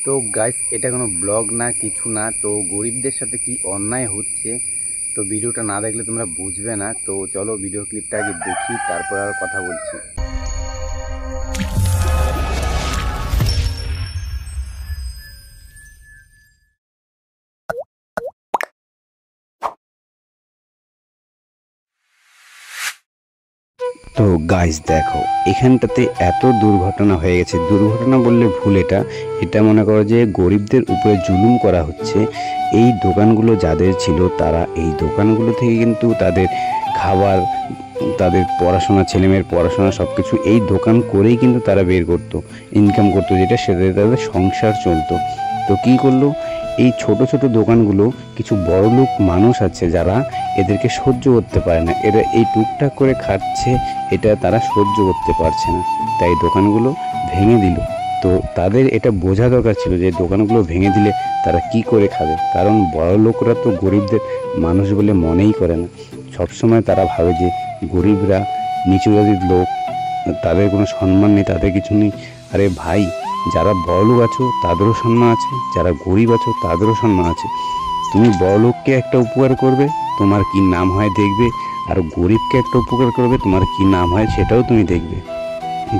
তো গাইস, এটা কোনো ব্লগ না, কিছু না। তো গরিবদের সাথে কি অন্যায় হচ্ছে, তো ভিডিওটা না দেখলে তোমরা বুঝবে না। তো চলো ভিডিও ক্লিপটা আগে দেখি, তারপর আর কথা বলছি। তো গাইস দেখো, এখানটাতে এত দুর্ঘটনা হয়ে গেছে। দুর্ঘটনা বললে ভুল, এটা মনে করো যে গরিবদের উপরে জুলুম করা হচ্ছে। এই দোকানগুলো যাদের ছিল, তারা এই দোকানগুলো থেকে কিন্তু তাদের খাবার, তাদের পড়াশোনা, ছেলেমেয়ের পড়াশোনা সব কিছু এই দোকান করেই কিন্তু তারা বের করতো, ইনকাম করতো, যেটা সেটাতে তাদের সংসার চলতো। তো কী করলো, এই ছোট ছোট দোকানগুলো, কিছু বড়লোক মানুষ আছে যারা এদেরকে সহ্য করতে পারে না, এরা এই টুকটাক করে খাচ্ছে, এটা তারা সহ্য করতে পারছে না, তাই দোকানগুলো ভেঙে দিল। তো তাদের এটা বোঝা দরকার ছিল যে দোকানগুলো ভেঙে দিলে তারা কি করে খাবে, কারণ বড় লোকরা তো গরিবদের মানুষ বলে মনেই করে না। সবসময় তারা ভাবে যে গরিবরা নিচু জাতির লোক, তাদের কোনো সম্মান নেই, তাদের কিছু নেই। আরে ভাই, যারা বড়লোক আছো তাদেরও সম্মান আছে, যারা গরিব আছো তাদেরও সম্মান আছে। তুমি বড়লোককে একটা উপকার করবে, তোমার কি নাম হয় দেখবে, আর গরিবকে একটা উপকার করবে, তোমার কি নাম হয় সেটাও তুমি দেখবে।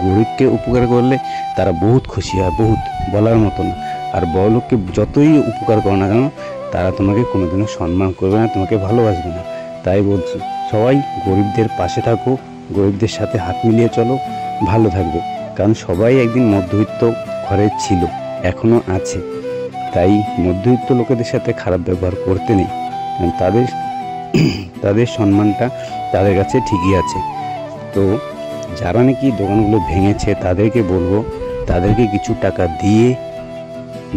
গরিবকে উপকার করলে তারা বহুত খুশি হয়, বহুত বলার মতো না। আর বড়লোককে যতই উপকার করো না কেন, তারা তোমাকে কোনোদিনও সম্মান করবে না, তোমাকে ভালোবাসবে না। তাই বলছি, সবাই গরিবদের পাশে থাকো, গরিবদের সাথে হাত মিলিয়ে চলো, ভালো থাকবে। কারণ সবাই একদিন মধ্যবিত্ত ঘরে ছিল, এখনও আছে। তাই মধ্যবিত্ত লোকেদের সাথে খারাপ ব্যবহার করতে নেই, কারণ তাদের সম্মানটা তাদের কাছে ঠিকই আছে। তো যারা নাকি দোকানগুলো ভেঙেছে তাদেরকে বলবো, তাদেরকে কিছু টাকা দিয়ে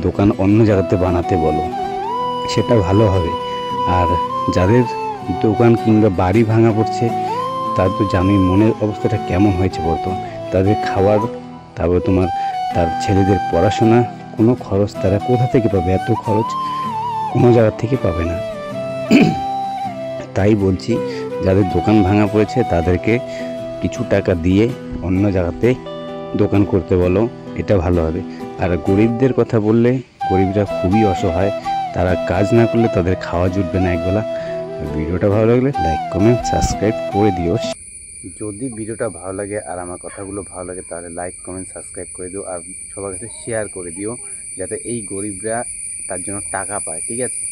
দোকান অন্য জায়গাতে বানাতে বলো, সেটা ভালো হবে। আর যাদের দোকান কিংবা বাড়ি ভাঙা পড়ছে, তার তো জানোই মনের অবস্থাটা কেমন হয়েছে বর্তমান। তাদের খাবার, তারপর তার ছেলেদের পড়াশোনা, কোনো খরচ তারা কোথা থেকে পাবে? এত খরচ কোনো জায়গা থেকে পাবে না। তাই বলছি, যাদের দোকান ভাঙা পড়েছে তাদেরকে কিছু টাকা দিয়ে অন্য জায়গাতে দোকান করতে বলো, এটা ভালো হবে। আর গরিবদের কথা বললে, গরিবরা খুবই অসহায়, তারা কাজ না করলে তাদের খাওয়া জুটবে না একবেলা। ভিডিওটা ভালো লাগলে লাইক, কমেন্ট, সাবস্ক্রাইব করে দিও। যদি ভিডিওটা ভালো লাগে আর আমার কথাগুলো ভালো লাগে, তাহলে লাইক, কমেন্ট, সাবস্ক্রাইব করে দিও, আর সবার কাছে শেয়ার করে দিও, যাতে এই গরিবরা তার জন্য টাকা পায়, ঠিক আছে?